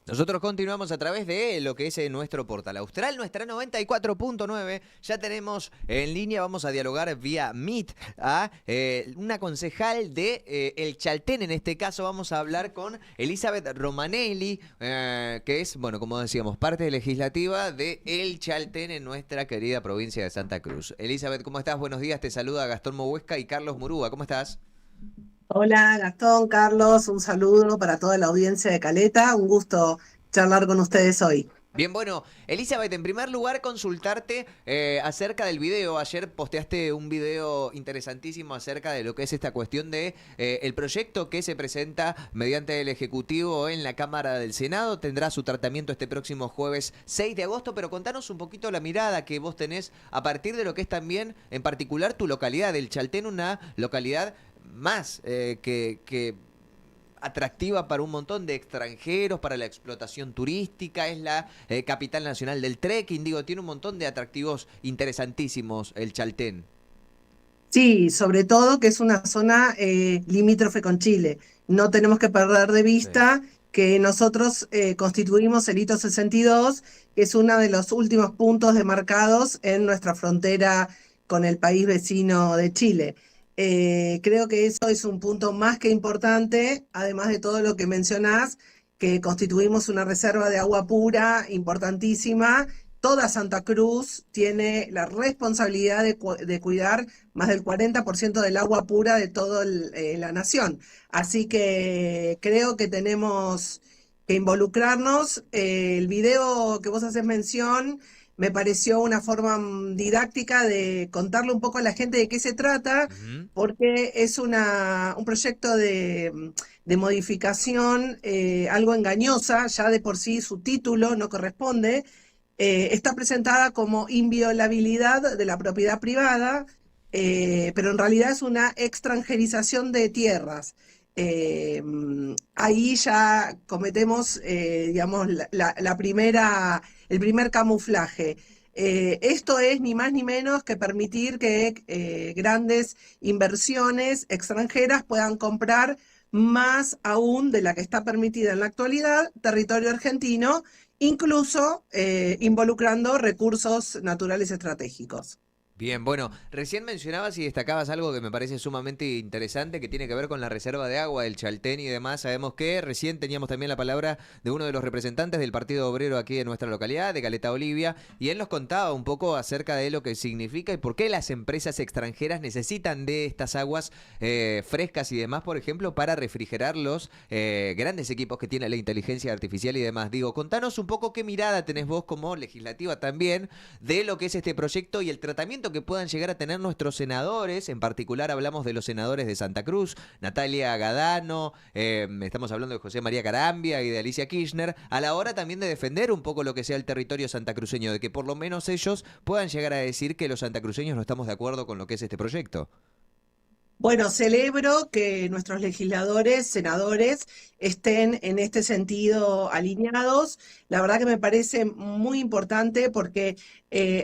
Nosotros continuamos a través de lo que es nuestro portal austral, nuestra 94.9. Ya tenemos en línea, vamos a dialogar vía Meet a una concejal de El Chaltén. En este caso vamos a hablar con Elizabeth Romanelli, que es, bueno, como decíamos, parte legislativa de El Chaltén en nuestra querida provincia de Santa Cruz. Elizabeth, ¿cómo estás? Buenos días, te saluda Gastón Mohuesca y Carlos Murúa. ¿Cómo estás? Hola Gastón, Carlos, un saludo para toda la audiencia de Caleta, un gusto charlar con ustedes hoy. Bien, bueno, Elizabeth, en primer lugar consultarte acerca del video. Ayer posteaste un video interesantísimo acerca de lo que es esta cuestión de el proyecto que se presenta mediante el Ejecutivo en la Cámara del Senado. Tendrá su tratamiento este próximo jueves 6 de agosto, pero contanos un poquito la mirada que vos tenés a partir de lo que es también, en particular, tu localidad, el Chaltén, una localidad más que atractiva para un montón de extranjeros, para la explotación turística, es la capital nacional del trekking, digo, tiene un montón de atractivos interesantísimos el Chaltén. Sí, sobre todo que es una zona limítrofe con Chile. No tenemos que perder de Sí. vista que nosotros constituimos el hito 62, que es uno de los últimos puntos demarcados en nuestra frontera con el país vecino de Chile. Creo que eso es un punto más que importante, además de todo lo que mencionás, que constituimos una reserva de agua pura importantísima. Toda Santa Cruz tiene la responsabilidad de cuidar más del 40% del agua pura de toda la nación. Así que creo que tenemos que involucrarnos. El video que vos haces mención me pareció una forma didáctica de contarle un poco a la gente de qué se trata, Ujú. porque es un proyecto de modificación algo engañosa, ya de por sí su título no corresponde. Está presentada como inviolabilidad de la propiedad privada, pero en realidad es una extranjerización de tierras. Ahí ya cometemos, digamos, el primer camuflaje. Esto es ni más ni menos que permitir que grandes inversiones extranjeras puedan comprar más aún de la que está permitida en la actualidad, territorio argentino, incluso involucrando recursos naturales estratégicos. Bien, bueno, recién mencionabas y destacabas algo que me parece sumamente interesante, que tiene que ver con la reserva de agua del Chaltén y demás. Sabemos que recién teníamos también la palabra de uno de los representantes del Partido Obrero aquí en nuestra localidad, de Caleta Olivia, y él nos contaba un poco acerca de lo que significa y por qué las empresas extranjeras necesitan de estas aguas frescas y demás, por ejemplo, para refrigerar los grandes equipos que tiene la inteligencia artificial y demás. Digo, contanos un poco qué mirada tenés vos como legislativa también de lo que es este proyecto y el tratamiento que puedan llegar a tener nuestros senadores. En particular hablamos de los senadores de Santa Cruz, Natalia Gadano, estamos hablando de José María Carambia y de Alicia Kirchner, a la hora también de defender un poco lo que sea el territorio santacruceño, de que por lo menos ellos puedan llegar a decir que los santacruceños no estamos de acuerdo con lo que es este proyecto. Bueno, celebro que nuestros legisladores, senadores, estén en este sentido alineados. La verdad que me parece muy importante porque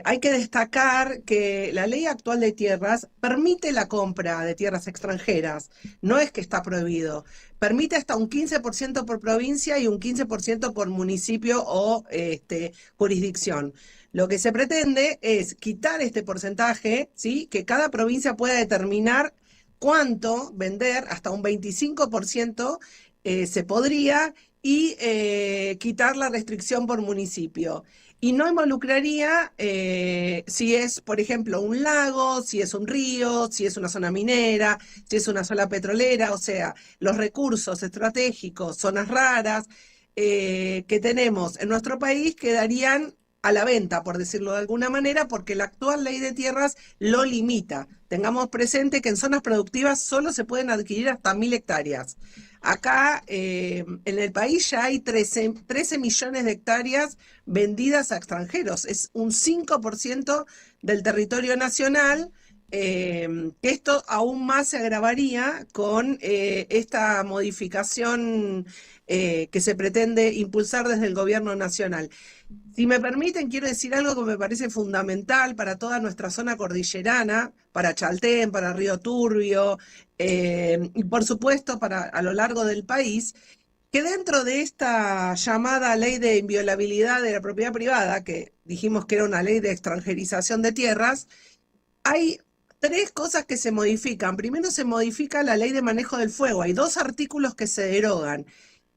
hay que destacar que la ley actual de tierras permite la compra de tierras extranjeras. No es que está prohibido. Permite hasta un 15% por provincia y un 15% por municipio o jurisdicción. Lo que se pretende es quitar este porcentaje, ¿sí? Que cada provincia pueda determinar cuánto vender, hasta un 25% se podría, y quitar la restricción por municipio. Y no involucraría si es, por ejemplo, un lago, si es un río, si es una zona minera, si es una zona petrolera, o sea, los recursos estratégicos, zonas raras que tenemos en nuestro país quedarían a la venta, por decirlo de alguna manera, porque la actual ley de tierras lo limita. Tengamos presente que en zonas productivas solo se pueden adquirir hasta 1.000 hectáreas. Acá en el país ya hay 13 millones de hectáreas vendidas a extranjeros. Es un 5% del territorio nacional. Esto aún más se agravaría con esta modificación que se pretende impulsar desde el gobierno nacional. Si me permiten, quiero decir algo que me parece fundamental para toda nuestra zona cordillerana, para Chaltén, para Río Turbio, y por supuesto para a lo largo del país. que dentro de esta llamada ley de inviolabilidad de la propiedad privada, que dijimos que era una ley de extranjerización de tierras, hay tres cosas que se modifican. Primero se modifica la ley de manejo del fuego. Hay dos artículos que se derogan.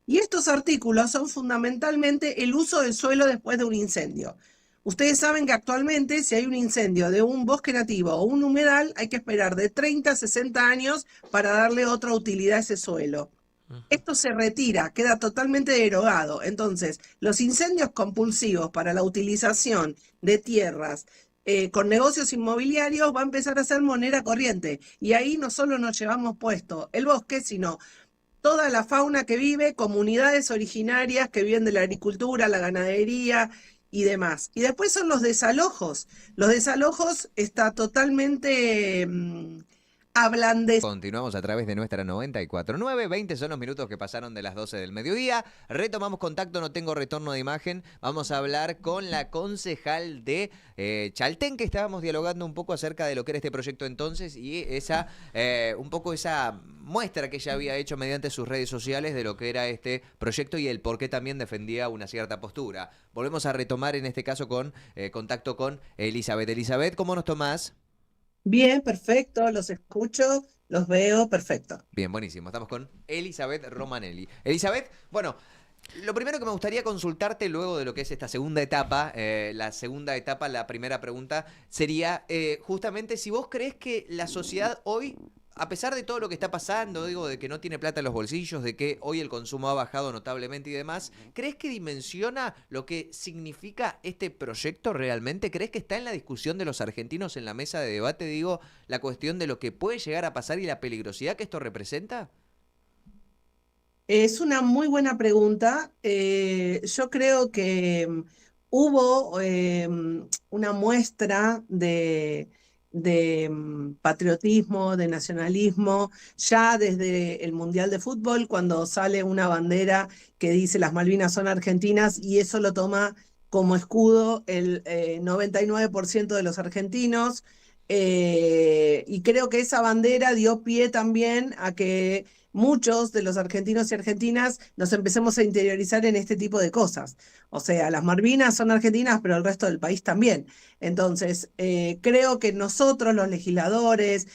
Y estos artículos son fundamentalmente el uso del suelo después de un incendio. Ustedes saben que actualmente si hay un incendio de un bosque nativo o un humedal, hay que esperar de 30 a 60 años para darle otra utilidad a ese suelo. Esto se retira, queda totalmente derogado. Entonces, los incendios compulsivos para la utilización de tierras con negocios inmobiliarios va a empezar a ser moneda corriente. Y ahí no solo nos llevamos puesto el bosque, sino toda la fauna que vive, comunidades originarias que viven de la agricultura, la ganadería y demás. Y después son los desalojos. Los desalojos está totalmente ablandecido. Continuamos a través de nuestra 94.9, 20 son los minutos que pasaron de las 12 del mediodía. Retomamos contacto, no tengo retorno de imagen. Vamos a hablar con la concejal de Chaltén, que estábamos dialogando un poco acerca de lo que era este proyecto entonces y esa un poco esa muestra que ella había hecho mediante sus redes sociales de lo que era este proyecto y el por qué también defendía una cierta postura. Volvemos a retomar en este caso con contacto con Elizabeth. Elizabeth, ¿cómo nos tomás? Bien, perfecto, los escucho, los veo, perfecto. Bien, buenísimo. Estamos con Elizabeth Romanelli. Elizabeth, bueno, lo primero que me gustaría consultarte luego de lo que es esta segunda etapa, la primera pregunta sería justamente si vos crees que la sociedad hoy, a pesar de todo lo que está pasando, digo, de que no tiene plata en los bolsillos, de que hoy el consumo ha bajado notablemente y demás, ¿crees que dimensiona lo que significa este proyecto realmente? ¿Crees que está en la discusión de los argentinos en la mesa de debate, digo, la cuestión de lo que puede llegar a pasar y la peligrosidad que esto representa? Es una muy buena pregunta. Yo creo que hubo una muestra de patriotismo, de nacionalismo, ya desde el Mundial de Fútbol, cuando sale una bandera que dice las Malvinas son argentinas y eso lo toma como escudo el 99% de los argentinos. Y creo que esa bandera dio pie también a que muchos de los argentinos y argentinas nos empecemos a interiorizar en este tipo de cosas. O sea, las Malvinas son argentinas, pero el resto del país también. Entonces, creo que nosotros, los legisladores,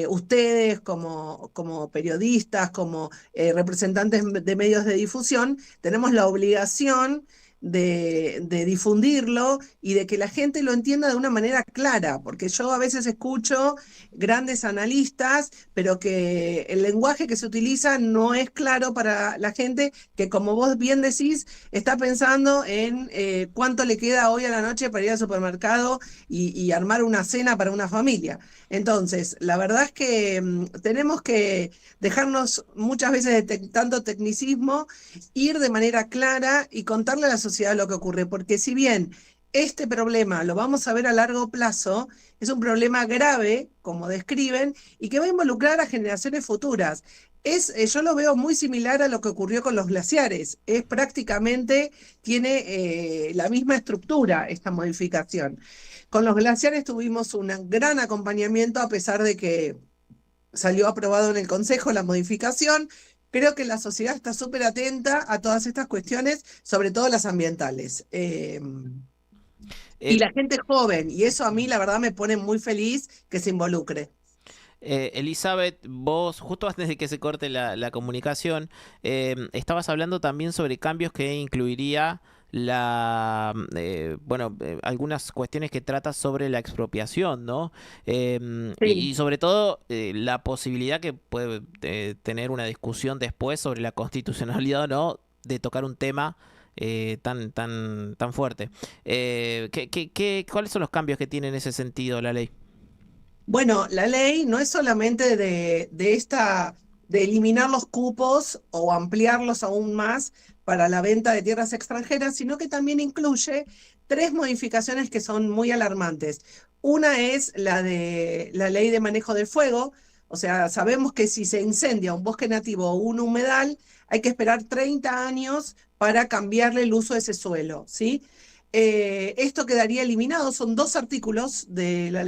ustedes como periodistas, como representantes de medios de difusión, tenemos la obligación de difundirlo y de que la gente lo entienda de una manera clara, porque yo a veces escucho grandes analistas, pero que el lenguaje que se utiliza no es claro para la gente que, como vos bien decís, está pensando en cuánto le queda hoy a la noche para ir al supermercado y armar una cena para una familia. Entonces, la verdad es que tenemos que dejarnos muchas veces de tanto tecnicismo, ir de manera clara y contarle a la sociedad lo que ocurre, porque si bien este problema lo vamos a ver a largo plazo, es un problema grave, como describen, y que va a involucrar a generaciones futuras. Yo lo veo muy similar a lo que ocurrió con los glaciares. Es prácticamente, tiene la misma estructura esta modificación. Con los glaciares tuvimos un gran acompañamiento a pesar de que salió aprobado en el Consejo la modificación. Creo que la sociedad está súper atenta a todas estas cuestiones, sobre todo las ambientales. Y Eh, la gente joven, y eso a mí la verdad me pone muy feliz que se involucre. Elizabeth, vos justo antes de que se corte la comunicación, estabas hablando también sobre cambios que incluiría algunas cuestiones que trata sobre la expropiación, ¿no? Y Sí. sobre todo la posibilidad que puede tener una discusión después sobre la constitucionalidad o no de tocar un tema tan fuerte. ¿Cuáles son los cambios que tiene en ese sentido la ley? Bueno, la ley no es solamente de eliminar los cupos o ampliarlos aún más para la venta de tierras extranjeras, sino que también incluye tres modificaciones que son muy alarmantes. Una es la de la ley de manejo del fuego, o sea, sabemos que si se incendia un bosque nativo o un humedal, hay que esperar 30 años para cambiarle el uso de ese suelo, ¿sí? esto quedaría eliminado. Son 2 artículos de la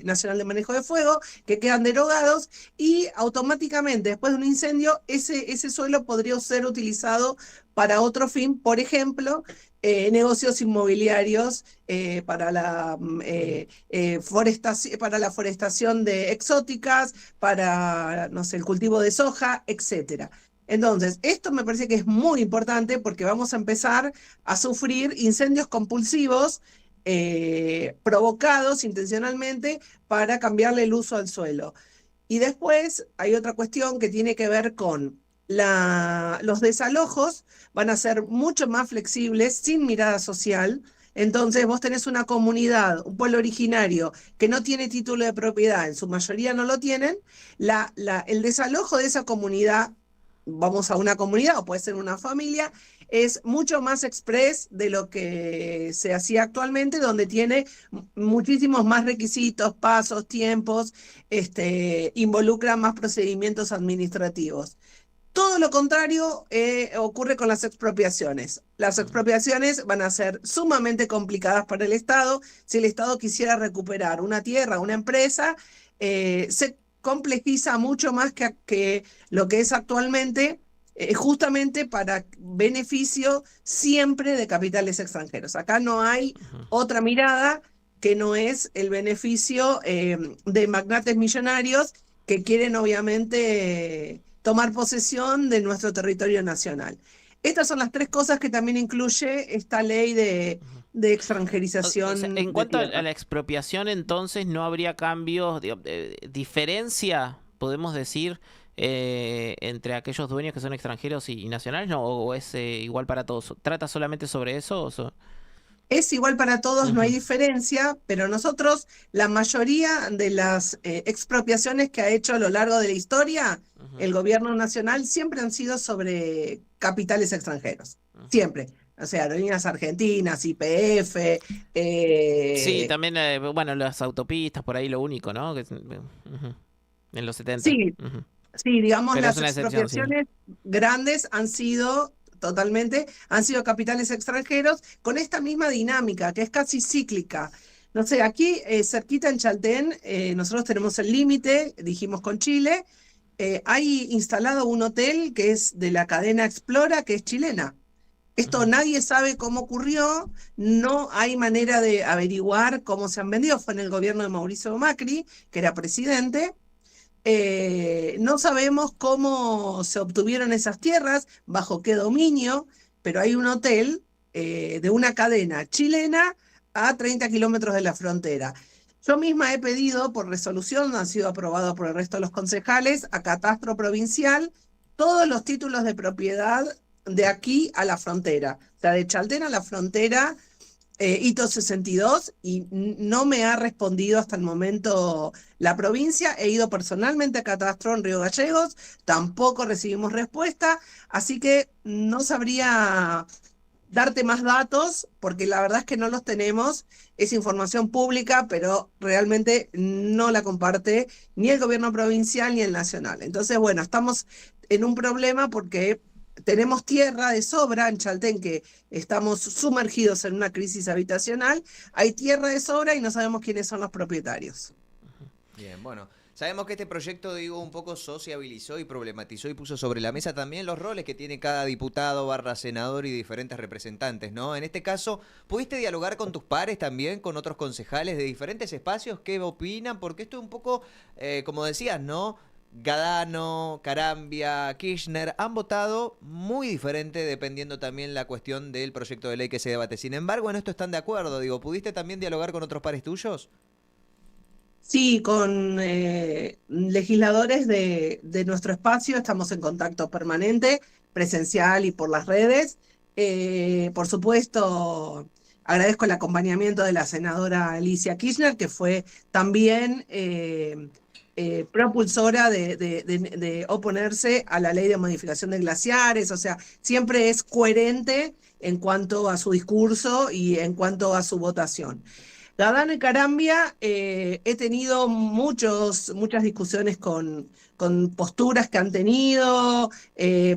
Nacional de Manejo de Fuego que quedan derogados y automáticamente después de un incendio ese suelo podría ser utilizado para otro fin, por ejemplo, negocios inmobiliarios para la forestación de exóticas, para, no sé, el cultivo de soja, etcétera. Entonces, esto me parece que es muy importante porque vamos a empezar a sufrir incendios compulsivos provocados intencionalmente para cambiarle el uso al suelo. Y después hay otra cuestión que tiene que ver con los desalojos van a ser mucho más flexibles, sin mirada social. Entonces vos tenés una comunidad, un pueblo originario que no tiene título de propiedad, en su mayoría no lo tienen, el desalojo de esa comunidad, vamos a una comunidad o puede ser una familia, es mucho más express de lo que se hacía actualmente, donde tiene muchísimos más requisitos, pasos, tiempos, involucra más procedimientos administrativos. Todo lo contrario ocurre con las expropiaciones. Las expropiaciones van a ser sumamente complicadas para el Estado. Si el Estado quisiera recuperar una tierra, una empresa, se complejiza mucho más que lo que es actualmente, justamente para beneficio siempre de capitales extranjeros. Acá no hay otra mirada que no es el beneficio de magnates millonarios que quieren obviamente tomar posesión de nuestro territorio nacional. Estas son las 3 cosas que también incluye esta ley de extranjerización En de cuanto a tierra. la expropiación, entonces no habría cambios, diferencia, podemos decir, entre aquellos dueños que son extranjeros y nacionales, ¿no? ¿O es igual para todos? ¿Trata solamente sobre eso? Es igual para todos, no hay diferencia, pero nosotros, la mayoría de las expropiaciones que ha hecho a lo largo de la historia, el gobierno nacional siempre han sido sobre capitales extranjeros, siempre. O sea, aerolíneas argentinas, YPF. Sí, también, bueno, las autopistas, por ahí lo único, ¿no? En los 70. Sí, sí, digamos, Pero es las una excepción, sí. expropiaciones grandes han sido capitales extranjeros con esta misma dinámica, que es casi cíclica. No sé, aquí cerquita en Chaltén, nosotros tenemos el límite, dijimos con Chile, hay instalado un hotel que es de la cadena Explora, que es chilena. Esto nadie sabe cómo ocurrió, no hay manera de averiguar cómo se han vendido. Fue en el gobierno de Mauricio Macri, que era presidente. No sabemos cómo se obtuvieron esas tierras, bajo qué dominio, pero hay un hotel de una cadena chilena a 30 kilómetros de la frontera. Yo misma he pedido por resolución, han sido aprobados por el resto de los concejales, a Catastro Provincial, todos los títulos de propiedad de aquí a la frontera, o sea, de Chaltén a la frontera, hito 62, y no me ha respondido hasta el momento la provincia. He ido personalmente a Catastro en Río Gallegos, tampoco recibimos respuesta, así que no sabría darte más datos, porque la verdad es que no los tenemos, es información pública, pero realmente no la comparte ni el gobierno provincial ni el nacional. Entonces, bueno, estamos en un problema porque tenemos tierra de sobra en Chaltén, que estamos sumergidos en una crisis habitacional, hay tierra de sobra y no sabemos quiénes son los propietarios. Bien, bueno. Sabemos que este proyecto, digo, un poco sociabilizó y problematizó y puso sobre la mesa también los roles que tiene cada diputado / senador y diferentes representantes, ¿no? En este caso, ¿pudiste dialogar con tus pares también, con otros concejales de diferentes espacios? ¿Qué opinan? Porque esto es un poco, como decías, ¿no? Gadano, Carambia, Kirchner han votado muy diferente dependiendo también la cuestión del proyecto de ley que se debate. Sin embargo, en esto están de acuerdo. Digo, ¿pudiste también dialogar con otros pares tuyos? Sí, con legisladores de nuestro espacio estamos en contacto permanente, presencial y por las redes. Por supuesto, agradezco el acompañamiento de la senadora Alicia Kirchner, que fue también propulsora de oponerse a la ley de modificación de glaciares. O sea, siempre es coherente en cuanto a su discurso y en cuanto a su votación. Gadano y Carambia, he tenido muchas discusiones con posturas que han tenido,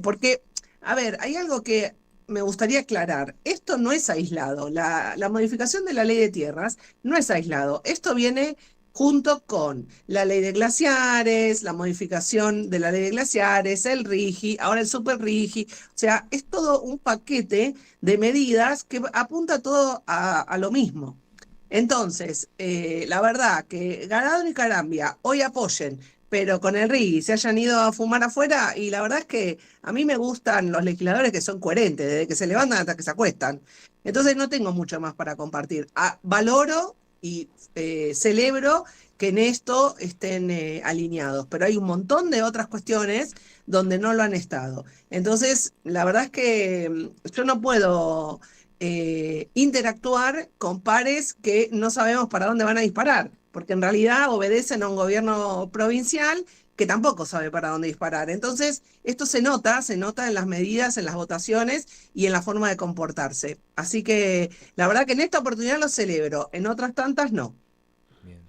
porque, a ver, hay algo que me gustaría aclarar, esto no es aislado, la modificación de la ley de tierras no es aislado, esto viene junto con la ley de glaciares, la modificación de la ley de glaciares, el RIGI, ahora el Super RIGI, o sea, es todo un paquete de medidas que apunta todo a lo mismo. Entonces, la verdad que Ganado y Carambia hoy apoyen, pero con el RIGI se hayan ido a fumar afuera, y la verdad es que a mí me gustan los legisladores que son coherentes, desde que se levantan hasta que se acuestan. Entonces no tengo mucho más para compartir. Valoro y celebro que en esto estén alineados, pero hay un montón de otras cuestiones donde no lo han estado. Entonces, la verdad es que yo no puedo interactuar con pares que no sabemos para dónde van a disparar, porque en realidad obedecen a un gobierno provincial que tampoco sabe para dónde disparar. Entonces, esto se nota en las medidas, en las votaciones y en la forma de comportarse. Así que la verdad que en esta oportunidad lo celebro, en otras tantas no. Bien.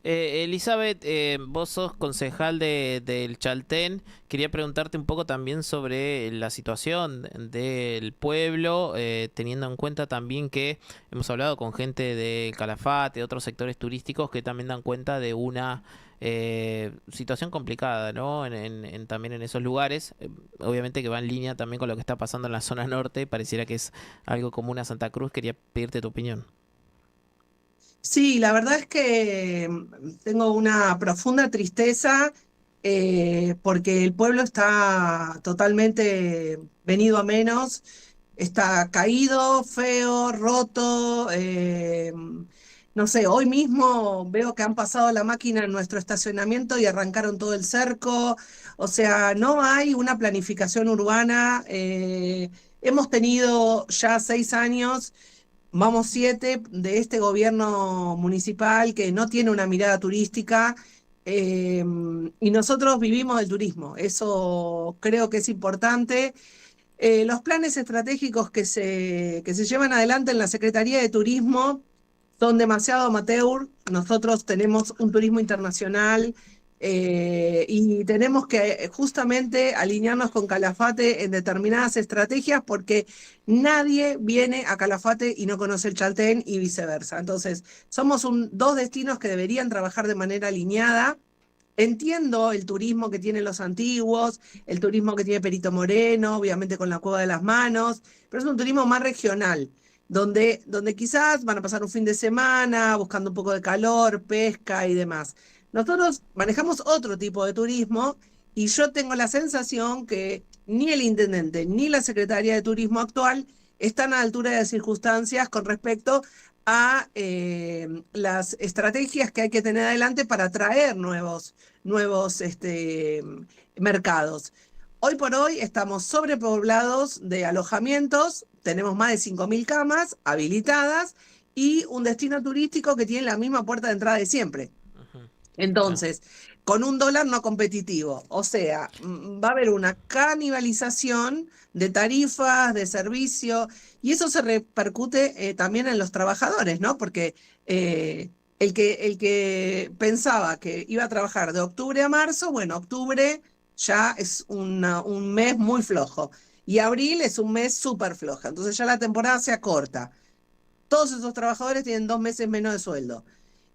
Elizabeth, vos sos concejal del Chaltén. Quería preguntarte un poco también sobre la situación del pueblo, teniendo en cuenta también que hemos hablado con gente de Calafate, de otros sectores turísticos que también dan cuenta de una situación complicada, ¿no? También en esos lugares. Obviamente que va en línea también con lo que está pasando en la zona norte. Pareciera que es algo común a Santa Cruz. Quería pedirte tu opinión. Sí, la verdad es que tengo una profunda tristeza porque el pueblo está totalmente venido a menos, está caído, feo, roto. No sé, hoy mismo veo que han pasado la máquina en nuestro estacionamiento y arrancaron todo el cerco. O sea, no hay una planificación urbana. Hemos tenido ya 6 años. Vamos 7 de este gobierno municipal que no tiene una mirada turística, eh, y nosotros vivimos del turismo. Eso creo que es importante. Los planes estratégicos que se llevan adelante en la Secretaría de Turismo son demasiado amateur. Nosotros tenemos un turismo internacional y tenemos que justamente alinearnos con Calafate en determinadas estrategias porque nadie viene a Calafate y no conoce el Chaltén y viceversa. Entonces, somos dos destinos que deberían trabajar de manera alineada. Entiendo el turismo que tienen los antiguos, el turismo que tiene Perito Moreno, obviamente con la Cueva de las Manos, pero es un turismo más regional, donde quizás van a pasar un fin de semana buscando un poco de calor, pesca y demás. Nosotros manejamos otro tipo de turismo y yo tengo la sensación que ni el intendente ni la secretaria de turismo actual están a la altura de las circunstancias con respecto a las estrategias que hay que tener adelante para atraer nuevos mercados. Hoy por hoy estamos sobrepoblados de alojamientos, tenemos más de 5.000 camas habilitadas y un destino turístico que tiene la misma puerta de entrada de siempre. Ujú. Claro. Entonces, con un dólar no competitivo, o sea, va a haber una canibalización de tarifas, de servicio, y eso se repercute también en los trabajadores, ¿no? Porque el que pensaba que iba a trabajar de octubre a marzo, bueno, octubre ya es un mes muy flojo, y abril es un mes súper flojo, entonces ya la temporada se acorta. Todos esos trabajadores tienen 2 meses menos de sueldo.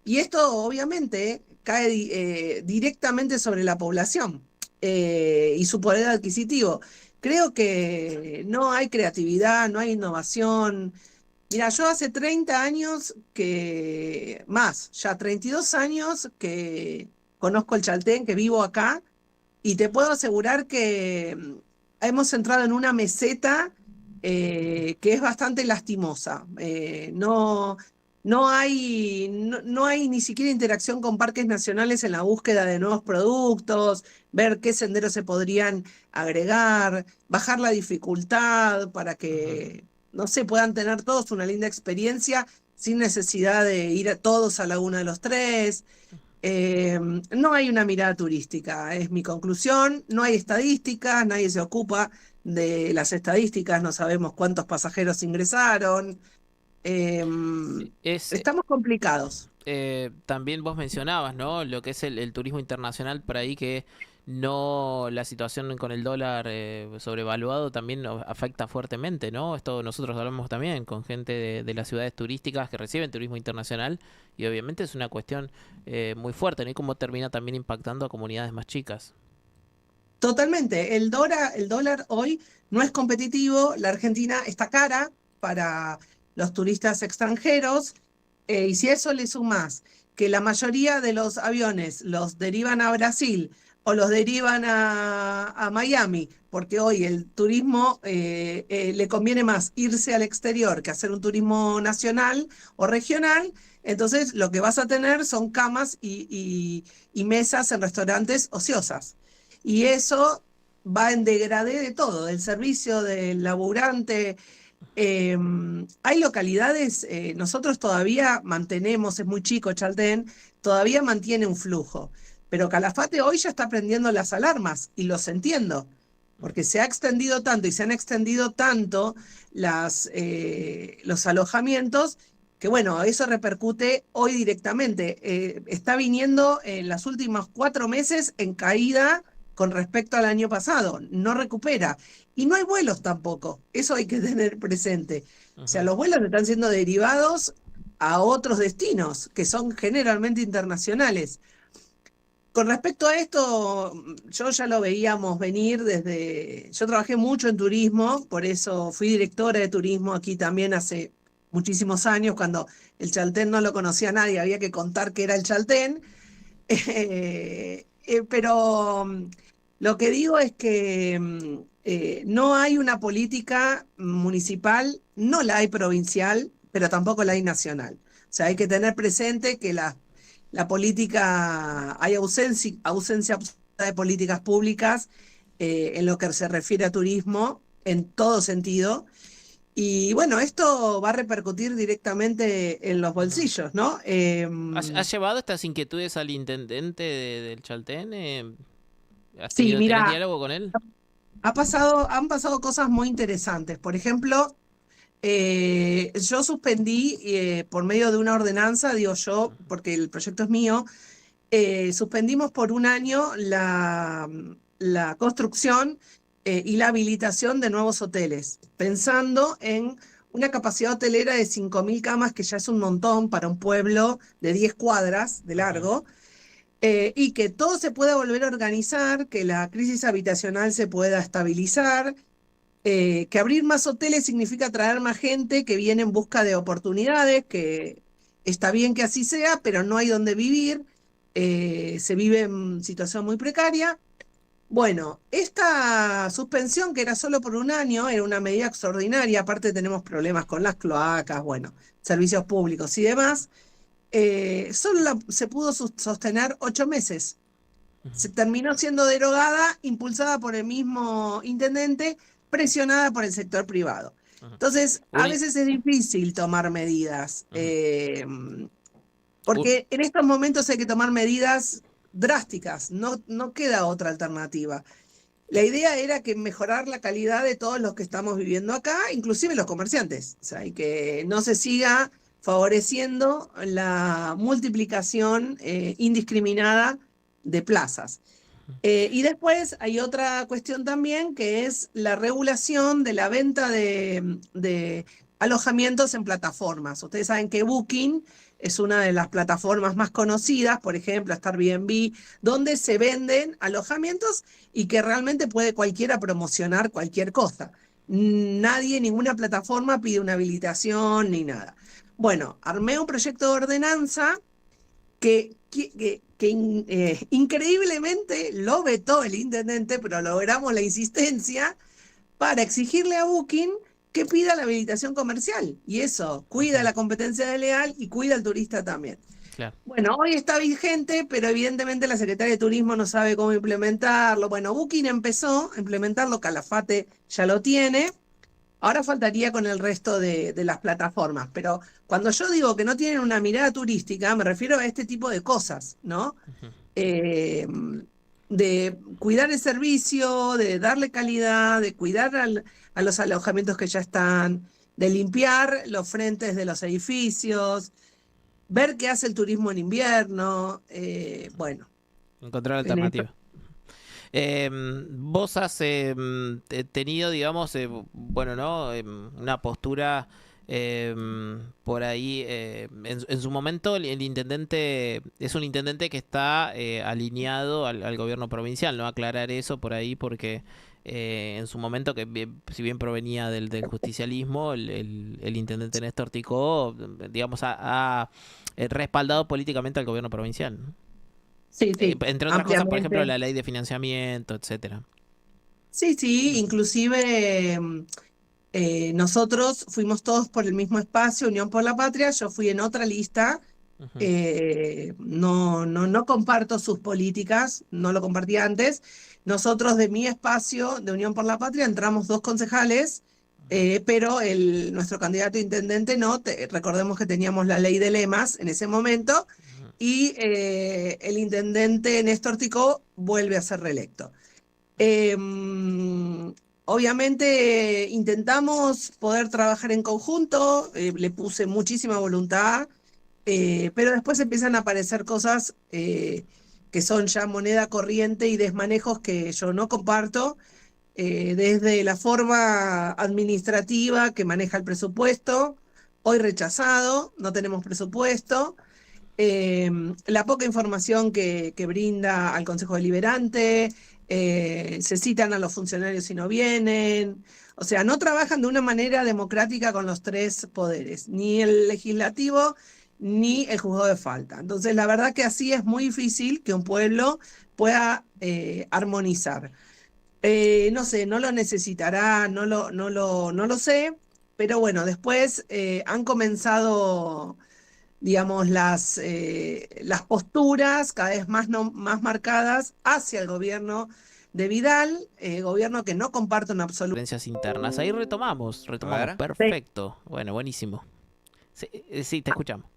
Y esto obviamente cae directamente sobre la población y su poder adquisitivo. Creo que no hay creatividad, no hay innovación. Mira, yo hace 30 años ya 32 años que conozco el Chaltén, que vivo acá, y te puedo asegurar que hemos entrado en una meseta que es bastante lastimosa. No hay ni siquiera interacción con parques nacionales en la búsqueda de nuevos productos, ver qué senderos se podrían agregar, bajar la dificultad para Ujú. que, no sé, puedan tener todos una linda experiencia sin necesidad de ir todos a Laguna de los Tres. Eh, no hay una mirada turística, es mi conclusión. No hay estadísticas, nadie se ocupa de las estadísticas, no sabemos cuántos pasajeros ingresaron. Eh, Es, Estamos complicados. también vos mencionabas, ¿no? Lo que es el turismo internacional por ahí que no, la situación con el dólar sobrevaluado también nos afecta fuertemente, ¿no? Esto nosotros hablamos también con gente de las ciudades turísticas que reciben turismo internacional y obviamente es una cuestión muy fuerte, ¿no? Y cómo termina también impactando a comunidades más chicas. Totalmente. El dólar hoy no es competitivo. La Argentina está cara para los turistas extranjeros. Y si a eso le sumás que la mayoría de los aviones los derivan a Brasil o los derivan a Miami, porque hoy el turismo le conviene más irse al exterior que hacer un turismo nacional o regional, entonces lo que vas a tener son camas y mesas en restaurantes ociosas. Y eso va en degradé de todo, del servicio, del laburante. Eh, Hay localidades, nosotros todavía mantenemos, es muy chico Chaltén, todavía mantiene un flujo, pero Calafate hoy ya está prendiendo las alarmas y los entiendo, porque se ha extendido tanto y se han extendido tanto los alojamientos que bueno, eso repercute hoy directamente. Está viniendo en los últimos 4 meses en caída con respecto al año pasado, no recupera. Y no hay vuelos tampoco, eso hay que tener presente. O sea, Ujú. los vuelos están siendo derivados a otros destinos, que son generalmente internacionales. Con respecto a esto, yo ya lo veíamos venir yo trabajé mucho en turismo, por eso fui directora de turismo aquí también hace muchísimos años, cuando el Chaltén no lo conocía nadie, había que contar que era el Chaltén. Pero lo que digo es que no hay una política municipal, no la hay provincial, pero tampoco la hay nacional. O sea, hay que tener presente que la política, hay ausencia absoluta de políticas públicas en lo que se refiere a turismo, en todo sentido. Y bueno, esto va a repercutir directamente en los Ujú. bolsillos, ¿no? ¿Has llevado estas inquietudes al intendente del Chaltén? Sí, ¿Tenés mira, diálogo con él? han pasado cosas muy interesantes. Por ejemplo, yo suspendí por medio de una ordenanza, digo yo, porque el proyecto es mío, suspendimos por un año la construcción y la habilitación de nuevos hoteles, pensando en una capacidad hotelera de 5.000 camas, que ya es un montón para un pueblo de 10 cuadras de Ujú. largo, y que todo se pueda volver a organizar, que la crisis habitacional se pueda estabilizar, que abrir más hoteles significa traer más gente que viene en busca de oportunidades, que está bien que así sea, pero no hay donde vivir, se vive en situación muy precaria. Bueno, esta suspensión, que era solo por un año, era una medida extraordinaria, aparte tenemos problemas con las cloacas, bueno, servicios públicos y demás, se pudo sostener 8 meses. Se terminó siendo derogada, impulsada por el mismo intendente, presionada por el sector privado. Ujú. Entonces, a Uni- veces es difícil tomar medidas, ujú. U- porque en estos momentos hay que tomar medidas drásticas, no queda otra alternativa. La idea era que mejorar la calidad de todos los que estamos viviendo acá, inclusive los comerciantes, o sea, y que no se siga favoreciendo la multiplicación indiscriminada de plazas. Y después hay otra cuestión también, que es la regulación de la venta de alojamientos en plataformas. Ustedes saben que Booking es una de las plataformas más conocidas, por ejemplo, Airbnb, donde se venden alojamientos y que realmente puede cualquiera promocionar cualquier cosa. Nadie, ninguna plataforma pide una habilitación ni nada. Bueno, armé un proyecto de ordenanza que increíblemente lo vetó el intendente, pero logramos la insistencia para exigirle a Booking que pida la habilitación comercial. Y eso cuida Ujú. la competencia desleal y cuida al turista también. Claro. Bueno, hoy está vigente, pero evidentemente la Secretaría de Turismo no sabe cómo implementarlo. Bueno, Booking empezó a implementarlo, Calafate ya lo tiene. Ahora faltaría con el resto de las plataformas, pero cuando yo digo que no tienen una mirada turística, me refiero a este tipo de cosas, ¿no? Ujú. Eh, de cuidar el servicio, de darle calidad, de cuidar a los alojamientos que ya están, de limpiar los frentes de los edificios, ver qué hace el turismo en invierno, bueno, Encontrar en esto. alternativa. Vos has tenido, digamos, bueno, ¿no? Una postura por ahí. En su momento el intendente es un intendente que está alineado al gobierno provincial, ¿no? Aclarar eso por ahí porque en su momento, si bien provenía del justicialismo, el intendente Néstor Ticó, digamos, ha respaldado políticamente al gobierno provincial, ¿no? Sí, sí, Entre otras cosas, por ejemplo, ampliamente. la ley de financiamiento, etcétera. Sí, sí, inclusive nosotros fuimos todos por el mismo espacio, Unión por la Patria, yo fui en otra lista, Ujú, no comparto sus políticas, no lo compartí antes. Nosotros de mi espacio, de Unión por la Patria, entramos dos concejales, ujú, pero nuestro candidato a intendente no, recordemos que teníamos la ley de lemas en ese momento, ujú. y el intendente Néstor Ticó vuelve a ser reelecto. Obviamente intentamos poder trabajar en conjunto, le puse muchísima voluntad, pero después empiezan a aparecer cosas que son ya moneda corriente y desmanejos que yo no comparto, desde la forma administrativa que maneja el presupuesto, hoy rechazado, no tenemos presupuesto, la poca información que brinda al Consejo Deliberante, se citan a los funcionarios y no vienen, o sea, no trabajan de una manera democrática con los tres poderes, ni el legislativo ni el juzgado de falta. Entonces, la verdad que así es muy difícil que un pueblo pueda armonizar. No sé, no lo necesitará, no lo sé, pero bueno, después han comenzado, digamos, las posturas cada vez más, más marcadas hacia el gobierno de Vidal, gobierno que no comparto en absoluto. Diferencias internas. Ahí A retomamos. ver. Perfecto. Bueno, buenísimo. Sí, sí, te escuchamos.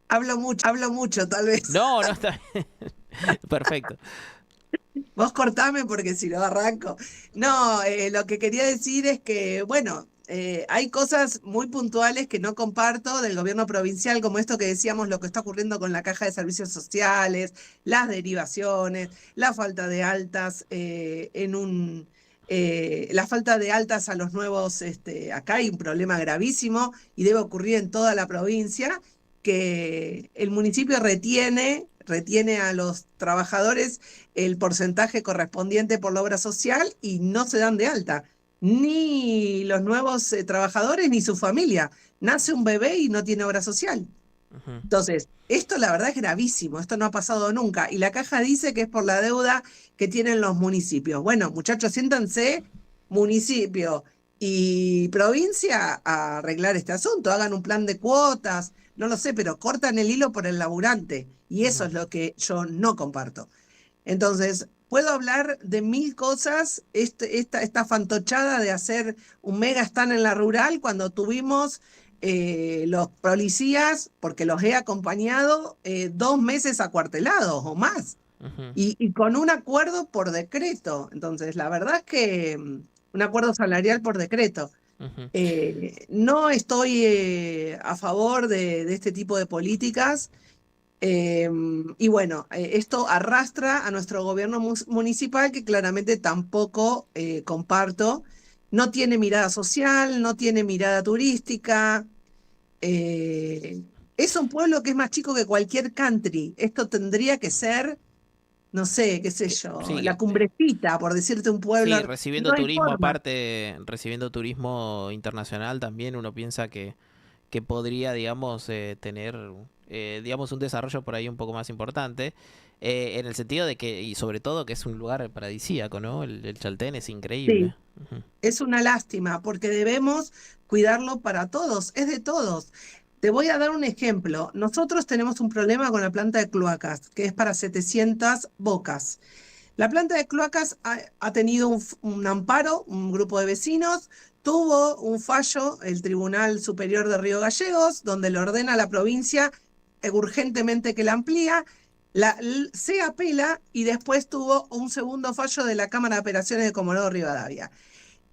Hablo mucho, tal vez. No, no está bien. Perfecto. Vos cortame porque si no arranco. No, lo que quería decir es que, bueno, hay cosas muy puntuales que no comparto del gobierno provincial, como esto que decíamos, lo que está ocurriendo con la caja de servicios sociales, las derivaciones, la falta de altas la falta de altas a los nuevos, acá hay un problema gravísimo y debe ocurrir en toda la provincia, que el municipio retiene a los trabajadores el porcentaje correspondiente por la obra social y no se dan de alta. Ni los nuevos trabajadores ni su familia. Nace un bebé y no tiene obra social. Ujú, Entonces, esto la verdad es gravísimo, esto no ha pasado nunca. Y la caja dice que es por la deuda que tienen los municipios. Bueno, muchachos, siéntanse, municipio y provincia, a arreglar este asunto. Hagan un plan de cuotas, no lo sé, pero cortan el hilo por el laburante. Y eso ujú. es lo que yo no comparto. Entonces, puedo hablar de mil cosas, esta fantochada de hacer un mega stand en la rural cuando tuvimos los policías, porque los he acompañado, 2 meses acuartelados o más, Ujú, y con un acuerdo por decreto. Entonces, la verdad es que un acuerdo salarial por decreto. ujú. No estoy a favor de este tipo de políticas. Y bueno, esto arrastra a nuestro gobierno municipal, que claramente tampoco comparto. No tiene mirada social, no tiene mirada turística. eh, es un pueblo que es más chico que cualquier country. Esto tendría que ser, no sé, qué sé yo, Sí, la cumbrecita, por decirte un pueblo. sí, No recibiendo hay turismo forma. aparte, recibiendo turismo internacional también uno piensa que podría, digamos, tener, digamos, un desarrollo por ahí un poco más importante, en el sentido de que, y sobre todo que es un lugar paradisíaco, ¿no? El Chaltén es Sí, increíble. Ujú, es una lástima porque debemos cuidarlo para todos, es de todos. Te voy a dar un ejemplo. Nosotros tenemos un problema con la planta de cloacas, que es para 700 bocas. La planta de cloacas ha tenido un amparo, un grupo de vecinos, tuvo un fallo, el Tribunal Superior de Río Gallegos, donde le ordena a la provincia urgentemente que la amplía, se apela y después tuvo un segundo fallo de la Cámara de Operaciones de Comodoro Rivadavia.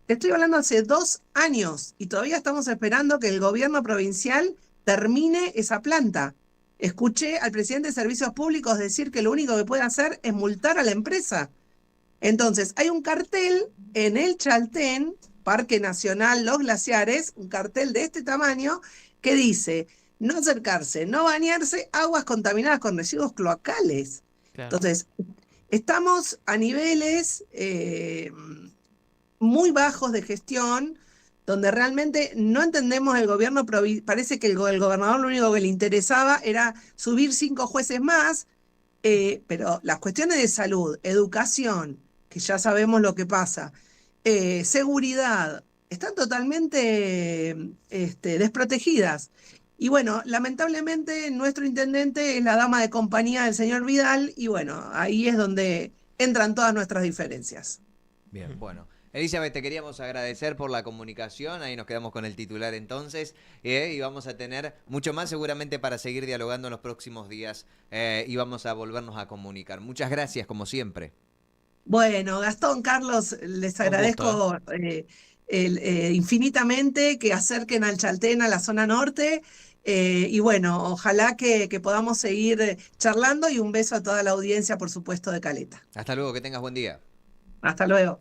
Te estoy hablando hace 2 años y todavía estamos esperando que el gobierno provincial termine esa planta. Escuché al presidente de Servicios Públicos decir que lo único que puede hacer es multar a la empresa. Entonces, hay un cartel en el Chaltén, Parque Nacional Los Glaciares, un cartel de este tamaño que dice, no acercarse, no bañarse, aguas contaminadas con residuos cloacales. Claro. Entonces, estamos a niveles muy bajos de gestión, donde realmente no entendemos el gobierno, parece que el gobernador lo único que le interesaba era subir 5 jueces más, pero las cuestiones de salud, educación, que ya sabemos lo que pasa, seguridad, están totalmente desprotegidas. Y bueno, lamentablemente nuestro intendente es la dama de compañía del señor Vidal y bueno, ahí es donde entran todas nuestras diferencias. Bien, bueno. Elizabeth, te queríamos agradecer por la comunicación, ahí nos quedamos con el titular entonces, y vamos a tener mucho más seguramente para seguir dialogando en los próximos días y vamos a volvernos a comunicar. Muchas gracias, como siempre. Bueno, Gastón, Carlos, les Un gusto, agradezco infinitamente que acerquen al Chaltén, a la zona norte, y bueno, ojalá que podamos seguir charlando y un beso a toda la audiencia, por supuesto, de Caleta. Hasta luego, que tengas buen día. Hasta luego.